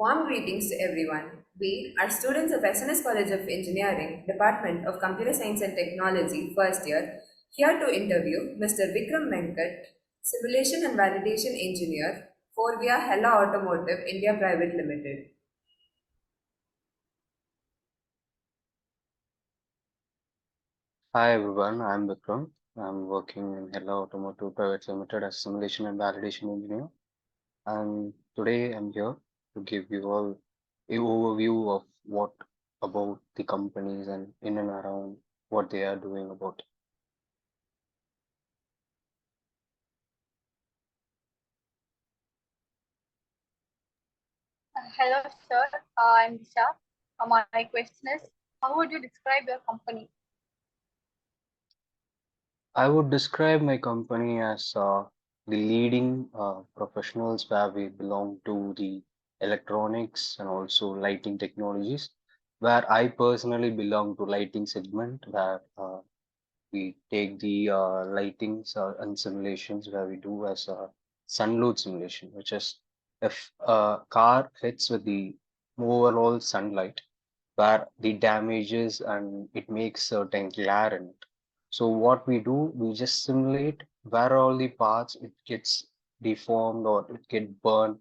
Warm greetings to everyone. We are students of SNS College of Engineering, Department of Computer Science and Technology, first year, here to interview Mr. Vikram Venkat, Simulation and Validation Engineer, Forvia Hella Automotive India Private Limited. Hi everyone, I'm Vikram. I'm working in Hella Automotive Private Limited as simulation and validation engineer. And today I'm here to give you all a overview of what about the companies and in and around what they are doing about it. Hello, sir. I'm Disha. My question is, how would you describe your company? I would describe my company as the leading professionals where we belong to the electronics and also lighting technologies, where I personally belong to lighting segment where we take the lightings and simulations where we do as a sun load simulation, which is if a car hits with the overall sunlight, where the damages and it makes certain glare in it. So what we do, we just simulate where all the parts it gets deformed or it get burned.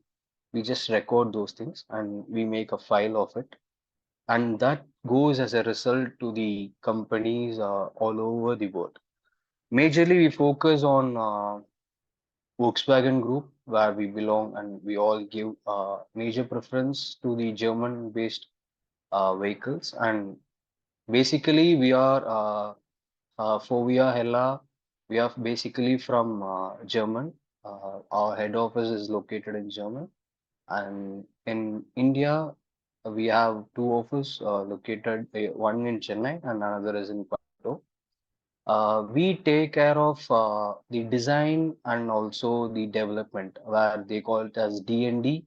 We just record those things and we make a file of it, and that goes as a result to the companies all over the world. Majorly, we focus on Volkswagen Group, where we belong, and we all give major preference to the German-based vehicles. And basically, we are Forvia Hella. We are basically from German. Our head office is located in German, and in India, we have two offices located, one in Chennai and another is in Coimbatore. We take care of the design and also the development, where they call it as D&D,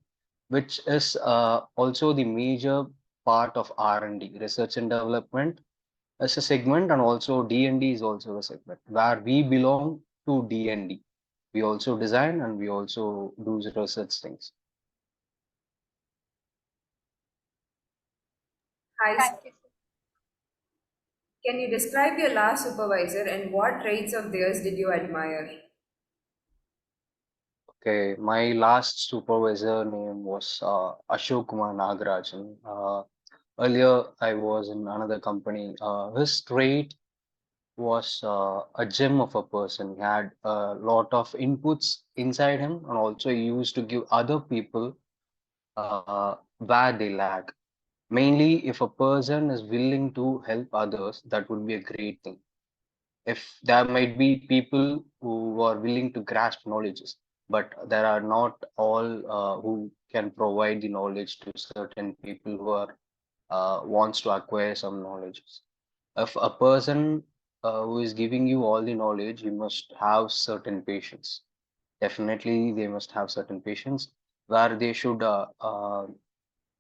which is also the major part of R&D, research and development, as a segment, and also D&D is also a segment where we belong to D&D. We also design and we also do research things. Hi, Thank you, sir. can you describe your last supervisor and what traits of theirs did you admire? Okay, my last supervisor name was Ashok Kumar Nagarajan. Earlier, I was in another company. His trait was a gem of a person. He had a lot of inputs inside him, and also he used to give other people where they lack. Mainly, if a person is willing to help others, that would be a great thing. If there might be people who are willing to grasp knowledges, but there are not all who can provide the knowledge to certain people who are wants to acquire some knowledges. If a person who is giving you all the knowledge, you must have certain patience. Definitely, they must have certain patience where they should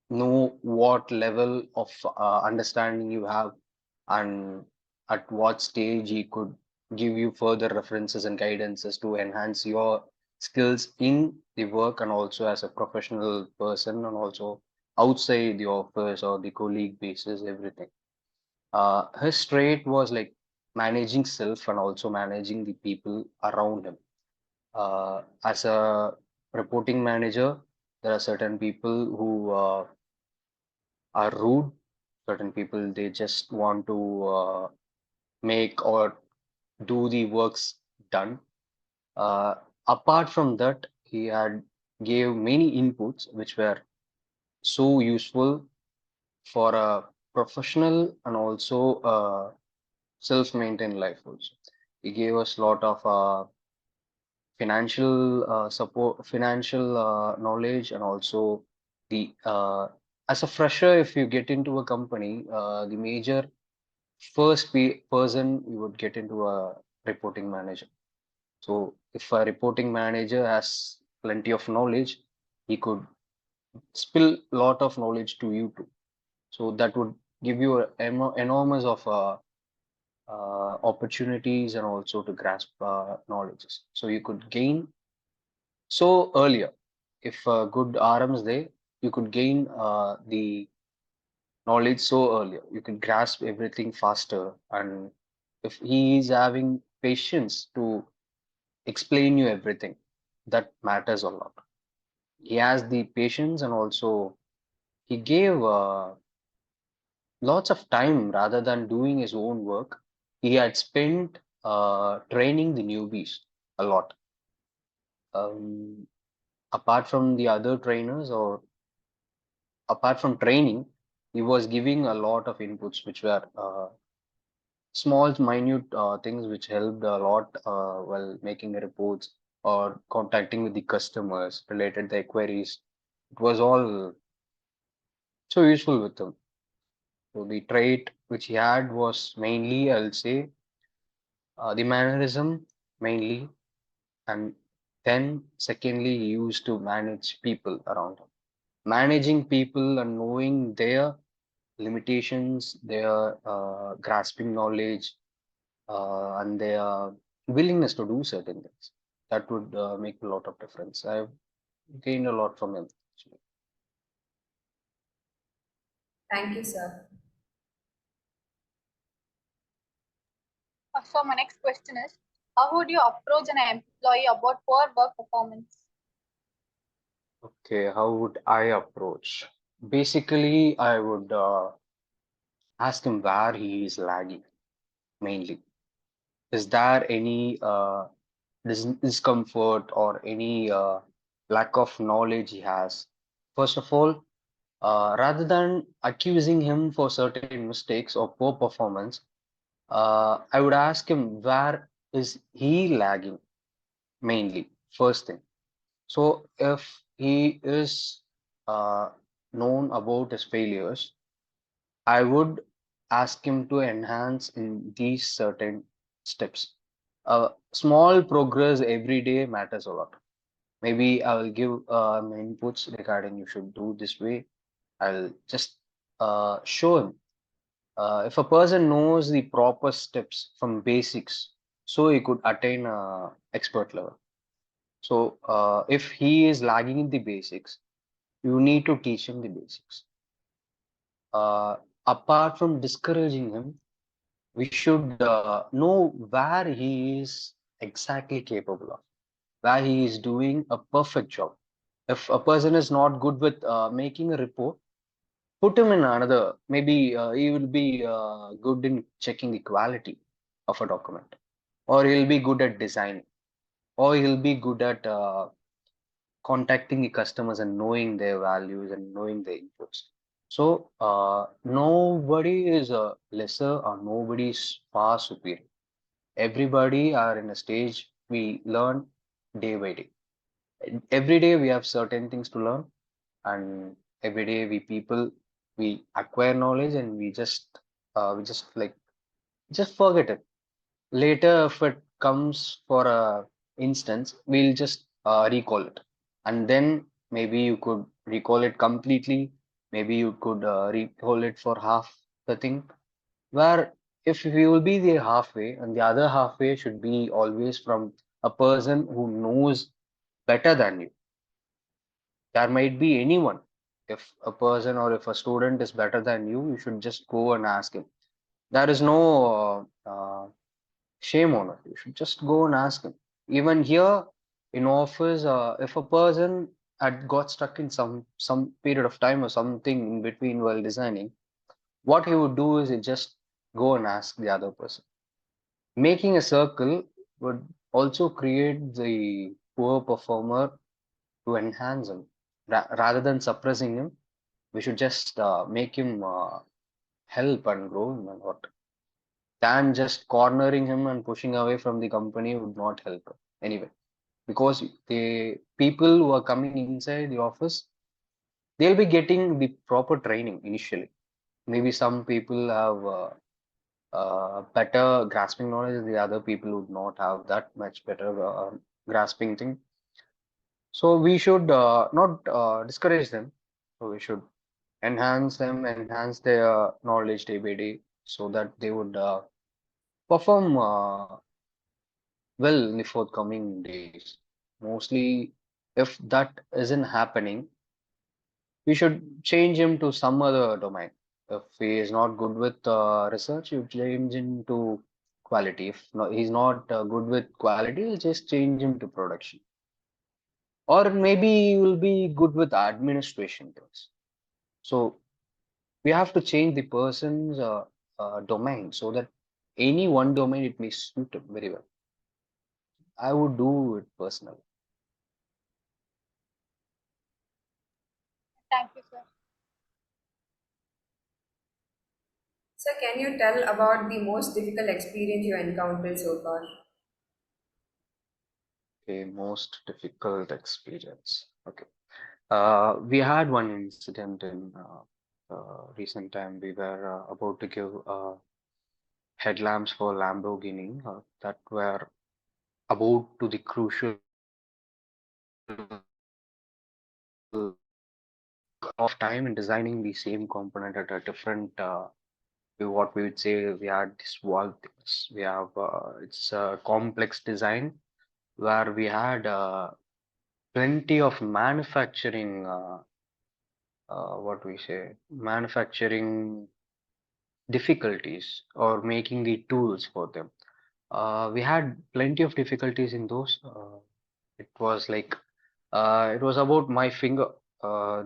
know what level of understanding you have and at what stage he could give you further references and guidances to enhance your skills in the work and also as a professional person and also outside the office or the colleague basis, everything. His trait was like managing self and also managing the people around him. As a reporting manager, there are certain people who are rude. Certain people they just want to make or do the works done. Uh, Apart from that, he had gave many inputs which were so useful for a professional and also self-maintained life also. He gave us a lot of financial support, financial knowledge, and also the as a fresher, if you get into a company, the major first person you would get into a reporting manager. So if a reporting manager has plenty of knowledge, he could spill a lot of knowledge to you too. So that would give you enormous of opportunities and also to grasp knowledges. So you could gain so earlier. If a good RM is there, you could gain the knowledge so earlier. You can grasp everything faster, and if he is having patience to explain you everything, that matters a lot. He has the patience, and also he gave lots of time rather than doing his own work. He had spent training the newbies a lot. Um, Apart from the other trainers, or apart from training, he was giving a lot of inputs, which were small, minute things which helped a lot while making reports or contacting with the customers related their queries. It was all so useful with him. So the trait which he had was mainly, I'll say, the mannerism mainly, and then secondly, he used to manage people around him. Managing people and knowing their limitations, their grasping knowledge, and their willingness to do certain things. That would make a lot of difference. I've gained a lot from him, actually. Thank you, sir. So my next question is, how would you approach an employee about poor work performance? Okay, how would I approach? Basically, I would ask him where he is lagging mainly. Is there any discomfort or any lack of knowledge he has? First of all, rather than accusing him for certain mistakes or poor performance, I would ask him where is he lagging mainly, first thing. So if he is uh, known about his failures, I would ask him to enhance in these certain steps. Small progress every day matters a lot. Maybe I will give my inputs regarding you should do this way. I'll just show him. If a person knows the proper steps from basics, so he could attain expert level. So if he is lagging in the basics, you need to teach him the basics. Uh, Apart from discouraging him, we should know where he is exactly capable of, where he is doing a perfect job. If a person is not good with making a report, put him in another. Maybe he will be good in checking the quality of a document, or he'll be good at designing, or he'll be good at contacting the customers and knowing their values and knowing their inputs. So nobody is lesser or nobody is far superior. Everybody are in a stage we learn day by day. Every day we have certain things to learn, and every day we acquire knowledge, and we just like just forget it. Later, if it comes for a instance, we'll just recall it, and then maybe you could recall it completely. Maybe you could recall it for half the thing. Where if we will be there halfway, and the other halfway should be always from a person who knows better than you. There might be anyone. If a person or if a student is better than you, you should just go and ask him. There is no shame on it. You should just go and ask him. Even here in office, if a person had got stuck in some period of time or something in between while designing, what he would do is he just go and ask the other person. Making a circle would also create the poor performer to enhance him. Rather than suppressing him, we should just make him help and grow him and what. Than just cornering him and pushing away from the company would not help him anyway. Because the people who are coming inside the office, they'll be getting the proper training initially. Maybe some people have better grasping knowledge, and the other people would not have that much better grasping thing. So we should not discourage them. So we should enhance them, enhance their knowledge day by day, so that they would perform well in the forthcoming days. Mostly, if that isn't happening, we should change him to some other domain. If he is not good with research, you change him to quality. If no, he's not good with quality, you just change him to production. Or maybe he will be good with administration things. So we have to change the person's domain so that any one domain it may suit him very well. I would do it personally. Thank you, sir. So, can you tell about the most difficult experience you encountered so far? Okay, most difficult experience. Okay. We had one incident in recent time. We were about to give headlamps for Lamborghini that were about to the crucial of time in designing the same component at a different what we would say we had this wall things. We have it's a complex design where we had plenty of manufacturing what we say manufacturing difficulties or making the tools for them. We had plenty of difficulties in those. It was like it was about my finger,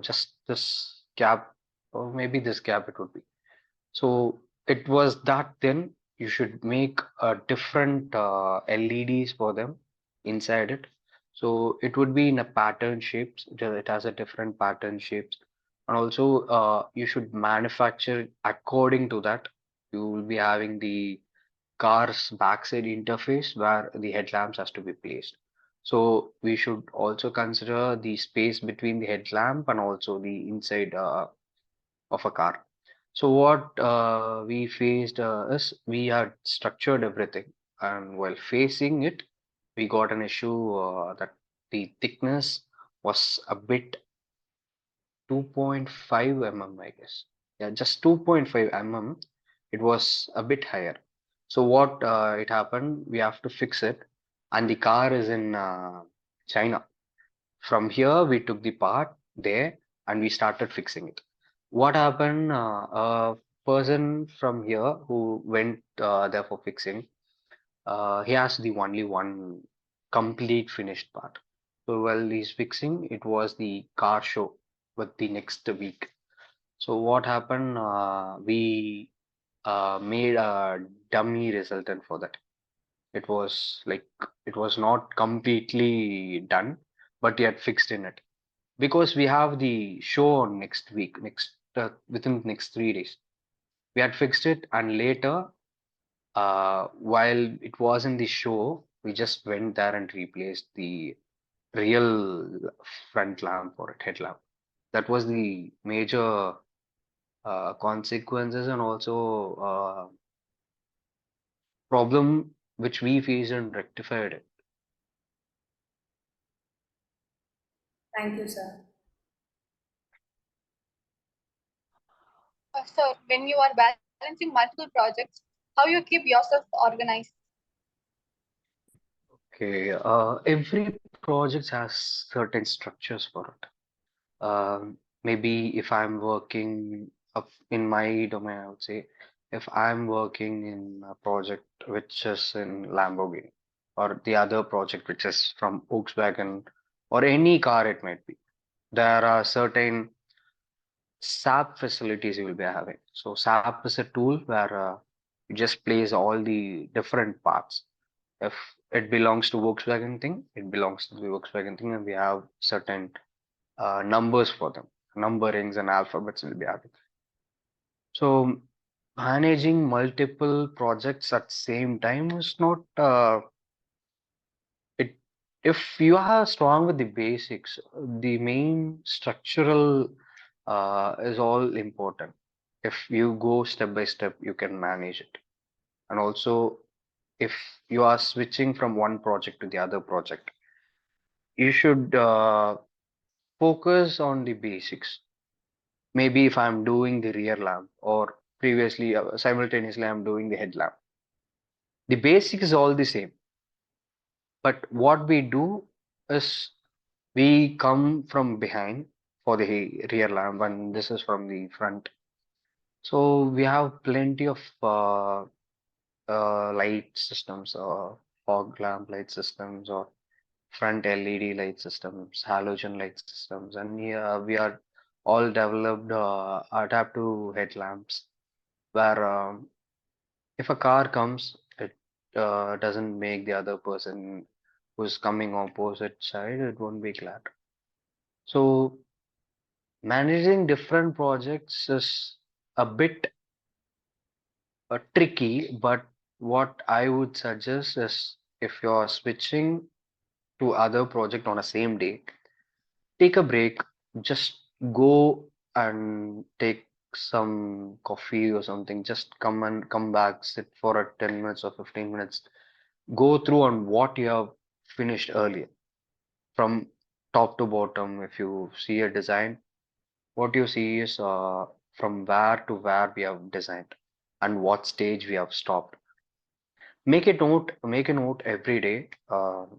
just this gap, or maybe this gap it would be. So it was that then you should make different LEDs for them inside it. So it would be in a pattern shapes. It has a different pattern shapes, and also you should manufacture it according to that. You will be having the car's backside interface where the headlamps has to be placed. So we should also consider the space between the headlamp and also the inside of a car. So what we faced is we had structured everything, and while facing it, we got an issue that the thickness was a bit 2.5 mm, I guess. Yeah, just 2.5 mm. It was a bit higher. So what it happened, we have to fix it, and the car is in China. From here, we took the part there and we started fixing it. What happened? A person from here who went there for fixing, he has the only one complete finished part. So while he's fixing, it was the car show with the next week. So what happened? We made a dummy resultant for that. It was like it was not completely done, but he had fixed in it because we have the show on next week, next within next 3 days. We had fixed it, and later, while it was in the show, we just went there and replaced the real front lamp or headlamp. That was the major consequences and also problem which we faced and rectified it. Thank you, sir. Sir, when you are balancing multiple projects, how you keep yourself organized? Okay, every project has certain structures for it. Maybe if I'm working in my domain, I would say if I'm working in a project which is in Lamborghini or the other project which is from Volkswagen or any car it might be, there are certain SAP facilities you will be having. So SAP is a tool where you just place all the different parts. If it belongs to Volkswagen thing, it belongs to the Volkswagen thing, and we have certain numbers for them, numberings and alphabets will be having. So managing multiple projects at same time is not it. If you are strong with the basics, the main structural is all important. If you go step by step, you can manage it. And also, if you are switching from one project to the other project, you should focus on the basics. Maybe if I'm doing the rear lamp or previously simultaneously I'm doing the headlamp. The basic is all the same, but what we do is we come from behind for the rear lamp, and this is from the front. So we have plenty of light systems, fog lamp light systems, or front LED light systems, halogen light systems, and here we are all developed adaptive headlamps where if a car comes, it doesn't make the other person who's coming opposite side, it won't be glad. So managing different projects is a bit tricky, but what I would suggest is if you're switching to other project on a same day, take a break, just go and take some coffee or something, just come and come back, sit for a 10 minutes or 15 minutes, go through on what you have finished earlier from top to bottom. If you see a design, what you see is from where to where we have designed and what stage we have stopped. Make a note every day.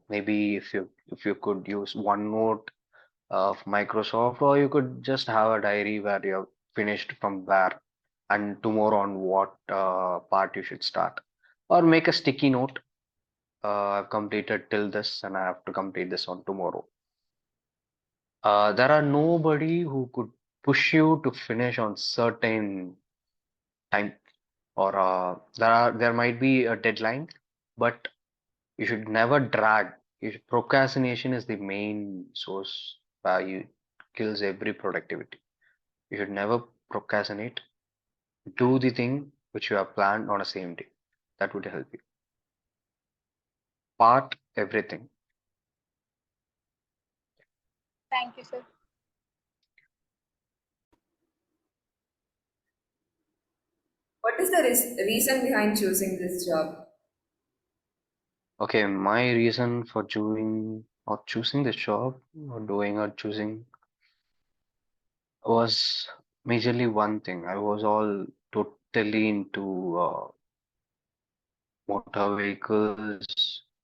Maybe if you could use OneNote of Microsoft, or you could just have a diary where you have finished from where and tomorrow on what part you should start. Or make a sticky note. I've completed till this and I have to complete this on tomorrow. There are nobody who could push you to finish on certain time, or there might be a deadline, but you should never drag. Procrastination is the main source where you kills every productivity. You should never procrastinate. Do the thing which you have planned on a same day. That would help you. Part everything. Thank you, sir. What is the reason behind choosing this job? Okay, my reason for doing or choosing this job or doing or choosing was majorly one thing. I was all totally into motor vehicles.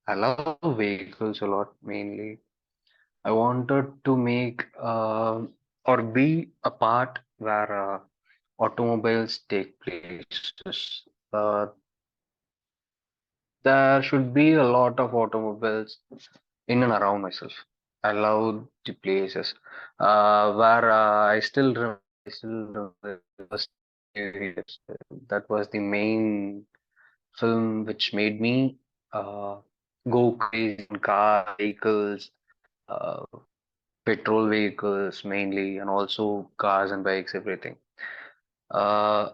I love vehicles a lot mainly. I wanted to make or be a part where automobiles take places. There should be a lot of automobiles in and around myself. I love the places where I still remember the first day. That was the main film which made me uh, go crazy in car vehicles, uh, petrol vehicles mainly, and also cars and bikes, everything. Uh,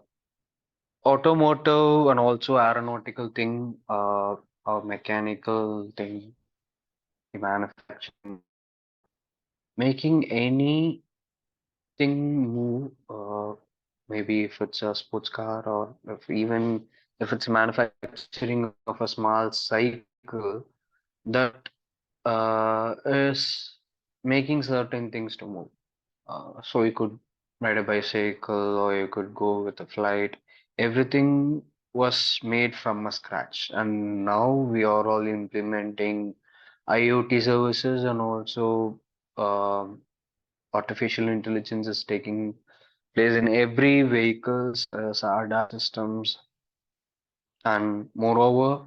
Automotive and also aeronautical thing, or mechanical thing, the manufacturing, making anything move, maybe if it's a sports car or if it's manufacturing of a small cycle, that is making certain things to move. So you could ride a bicycle or you could go with a flight. Everything was made from a scratch, and now we are all implementing IoT services, and also um, artificial intelligence is taking place in every vehicles, SADA systems, and moreover,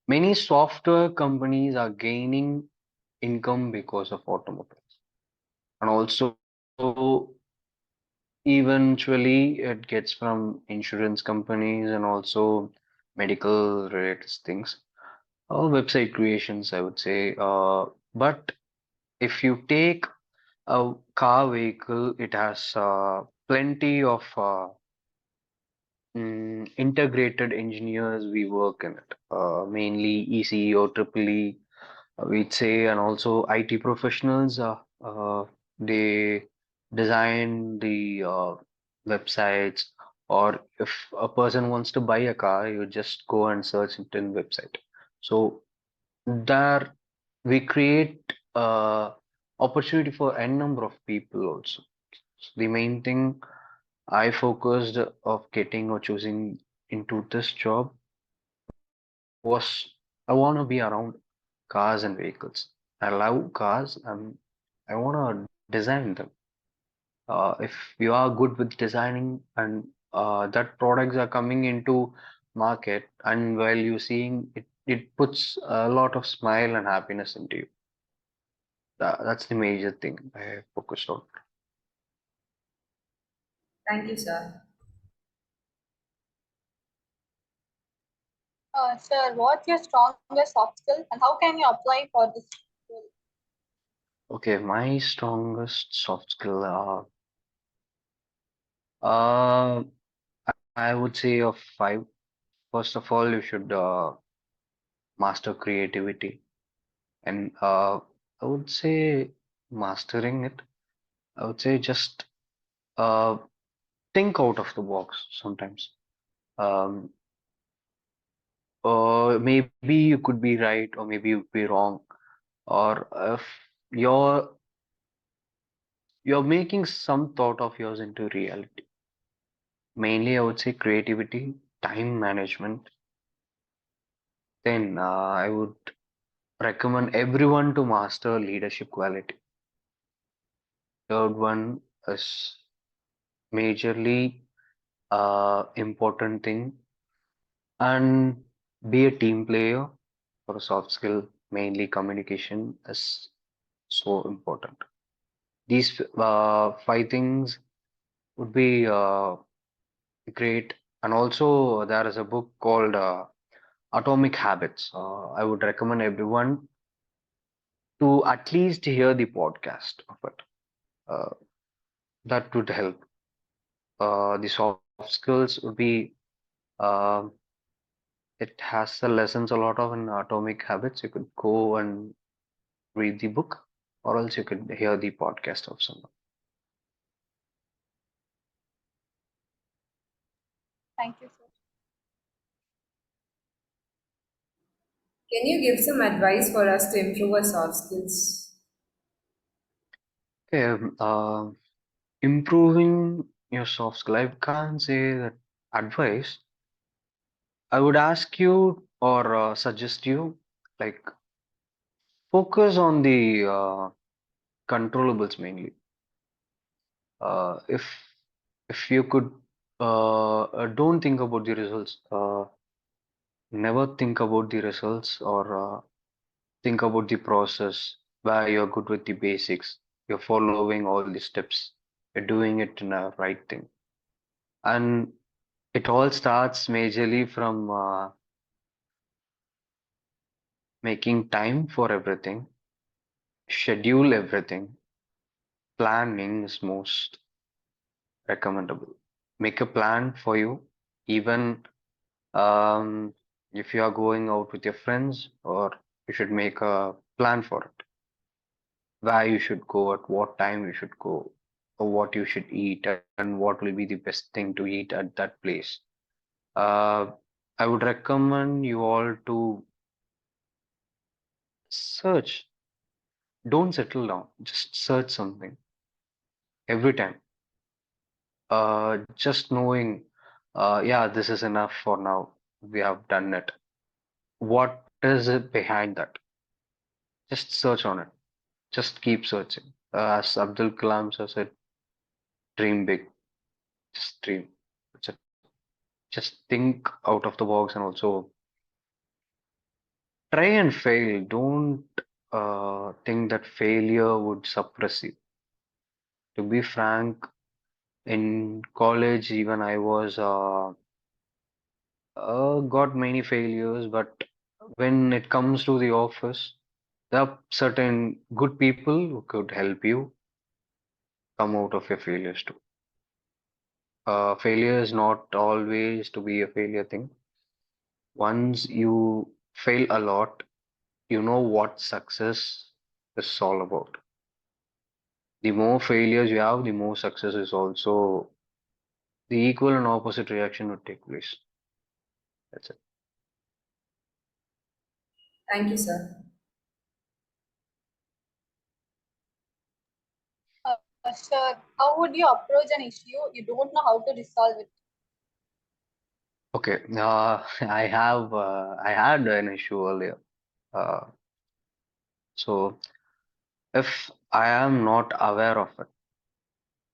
many software companies are gaining income because of automobiles, and also eventually, it gets from insurance companies and also medical related things or website creations, I would say. But if you take a car vehicle, it has plenty of integrated engineers we work in it, mainly ECE or triple E, we'd say, and also IT professionals. They design the websites, or if a person wants to buy a car, you just go and search it in website. So there we create opportunity for n number of people also. So the main thing I focused of getting or choosing into this job was I want to be around cars and vehicles. I love cars and I want to design them. If you are good with designing and that products are coming into market, and while you seeing it, it puts a lot of smile and happiness into you. That's the major thing I focused on. Thank you, sir. Sir, what's your strongest soft skill and how can you apply for this role? Okay, my strongest soft skill, uh, I would say of five. First of all, you should master creativity, and I would say mastering it. I would say just uh, think out of the box sometimes. Um, maybe you could be right, or maybe you'd be wrong, or if you're you're making some thought of yours into reality. Mainly, I would say creativity, time management. Then I would recommend everyone to master leadership quality. Third one is majorly important thing, and be a team player for a soft skill. Mainly communication is so important. These five things would be great. And also, there is a book called Atomic Habits. I would recommend everyone to at least hear the podcast of it. Uh, that would help. The soft skills would be um it has the lessons a lot of in Atomic Habits. You could go and read the book, or else you could hear the podcast of someone. Thank you, sir. Can you give some advice for us to improve our soft skills? Okay, improving your soft skill. I can't say that advice. I would ask you or suggest you like focus on the controllables mainly. If you could don't think about the results. Never think about the results or think about the process where you're good with the basics. You're following all the steps. You're doing it in a right thing. And it all starts majorly from making time for everything, schedule everything. Planning is most recommendable. Make a plan for you, even if you are going out with your friends, or you should make a plan for it. Where you should go, at what time you should go, or what you should eat, and what will be the best thing to eat at that place. Uh, I would recommend you all to search. Don't settle down. Just search something every time. Just knowing, yeah, this is enough for now. We have done it. What is it behind that? Just search on it. Just keep searching. As Abdul Kalam sir said, dream big. Just dream. Just, just think out of the box, and also try and fail. Don't think that failure would suppress you. To be frank, in college, even I was got many failures, but when it comes to the office, there are certain good people who could help you come out of your failures too. Failure is not always to be a failure thing. Once you fail a lot, you know what success is all about. The more failures you have, the more success is also the equal and opposite reaction would take place. That's it. Thank you, sir. Sir, how would you approach an issue you don't know how to resolve it? Okay, I had an issue earlier. Uh, so if I am not aware of it,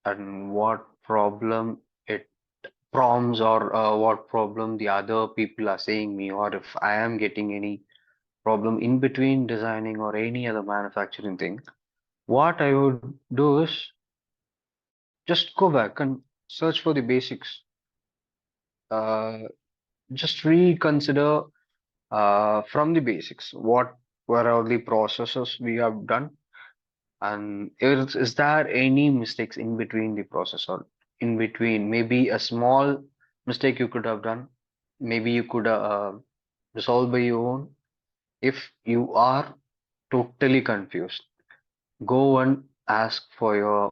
and what problem it prompts, or what problem the other people are saying me, or if I am getting any problem in between designing or any other manufacturing thing, what I would do is just go back and search for the basics. Uh, just reconsider from the basics. What were all the processes we have done? And is there any mistakes in between the process, or in between maybe a small mistake you could have done? Maybe you could resolve by your own. If you are totally confused, go and ask for your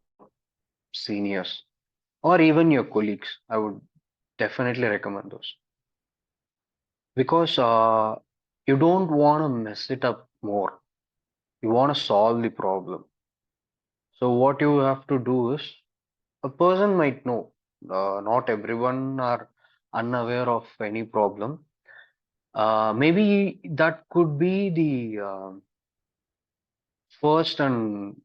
seniors or even your colleagues. I would definitely recommend those because you don't want to mess it up more. You want to solve the problem. So what you have to do is a person might know. Not everyone are unaware of any problem. Maybe that could be the first and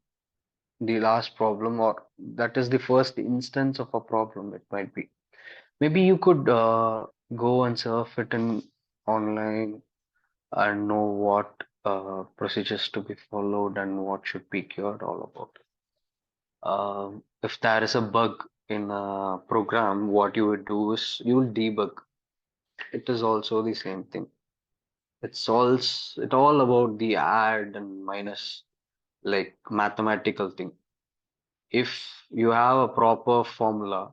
the last problem, or that is the first instance of a problem. It might be. Maybe you could go and surf it in online and know what procedures to be followed and what should be cured all about it. If there is a bug in a program, what you would do is you will debug. It is also the same thing. It all about the add and minus, like mathematical thing. If you have a proper formula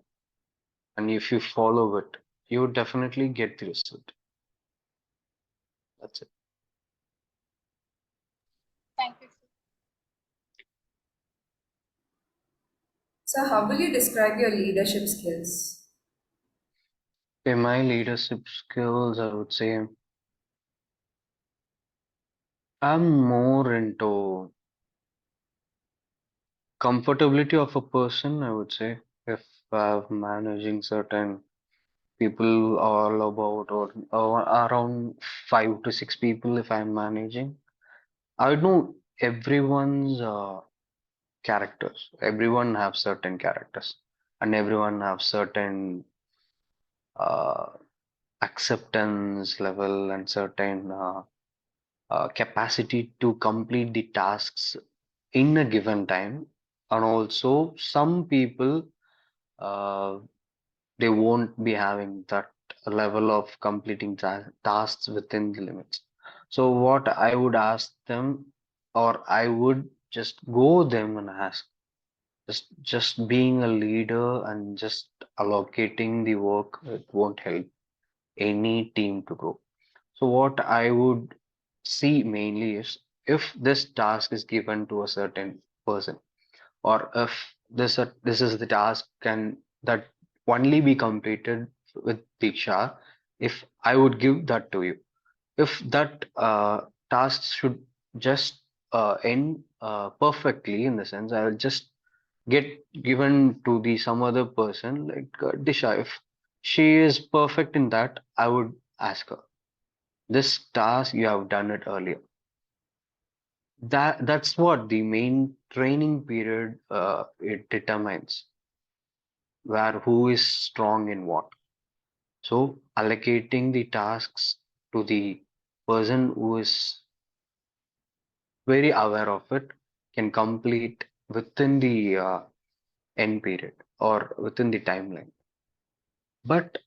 and if you follow it, you would definitely get the result. That's it. Thank you. So, how will you describe your leadership skills? In my leadership skills, I would say I'm more into comfortability of a person, I would say. If I'm managing certain people, all about or around 5 to 6 people, if I'm managing, I would know everyone's characters. Everyone have certain characters, and everyone have certain uh, acceptance level and certain capacity to complete the tasks in a given time. And also, some people uh, they won't be having that level of completing tasks within the limits. So, what I would ask them, or I would just go them and ask, just being a leader and just allocating the work, it won't help any team to grow. So, what I would see mainly is if this task is given to a certain person, or if this is the task can that only be completed with Diksha, if I would give that to you. If that task should just end perfectly, in the sense I will just get given to the some other person like Disha. If she is perfect in that, I would ask her, this task you have done it earlier. That's what the main training period it determines, where who is strong in what. So allocating the tasks to the person who is very aware of it can complete within the end period or within the timeline. But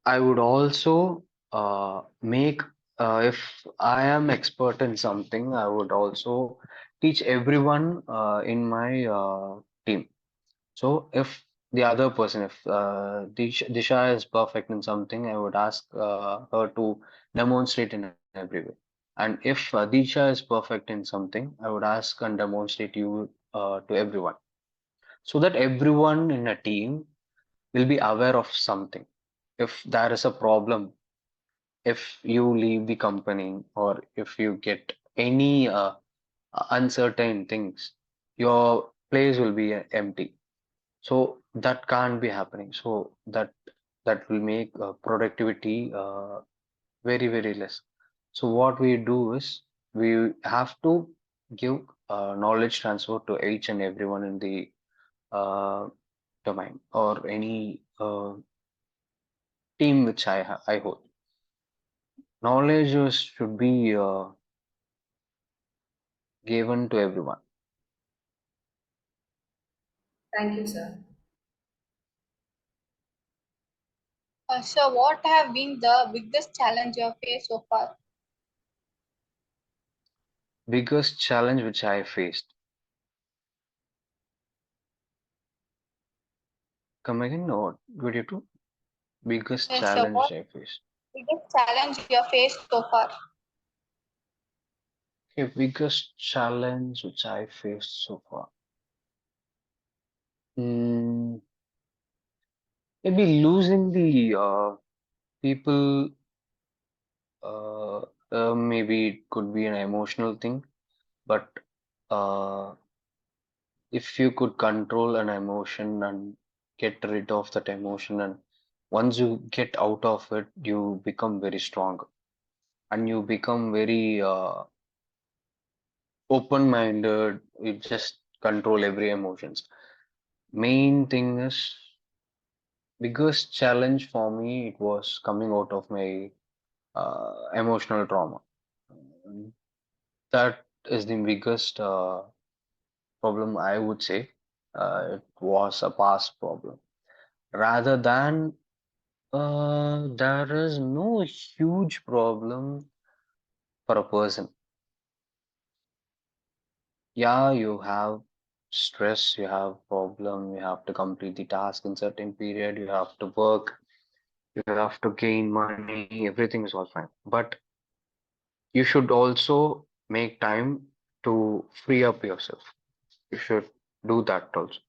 I would also make, if I am expert in something, I would also teach everyone in my team. So if the other person, if Disha is perfect in something, I would ask her to demonstrate in every way. And if Disha is perfect in something, I would ask and demonstrate you to everyone, so that everyone in a team will be aware of something. If there is a problem, if you leave the company or if you get any uncertain things, your place will be empty. So that can't be happening. So that will make productivity very less. So what we do is we have to give knowledge transfer to each and everyone in the uh, domain or any team which I hold. Knowledge should be given to everyone. Thank you, sir. So, what have been the biggest challenge you have faced so far? Biggest challenge which I faced. Come again, or what you do? Biggest Yes, sir. challenge What I faced. biggest challenge you have faced so far? Okay, biggest challenge which I faced so far. Mm, maybe losing the people. Maybe it could be an emotional thing, but uh, if you could control an emotion and get rid of that emotion, and once you get out of it, you become very strong and you become very open-minded. You just control every emotions. Main thing is biggest challenge for me, it was coming out of my emotional trauma. Mm, That is the biggest problem, I would say. It was a past problem. Rather than there is no huge problem for a person. Yeah, you have stress, you have problem, you have to complete the task in certain period, you have to work, you have to gain money, everything is all fine. But you should also make time to free up yourself. You should do that also.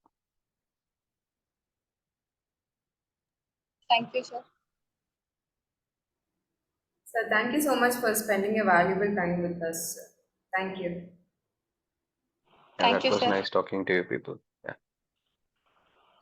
Thank you, sir. Sir, thank you so much for spending your valuable time with us. Thank you. Yeah, Thank that you, was sir. nice talking to you people.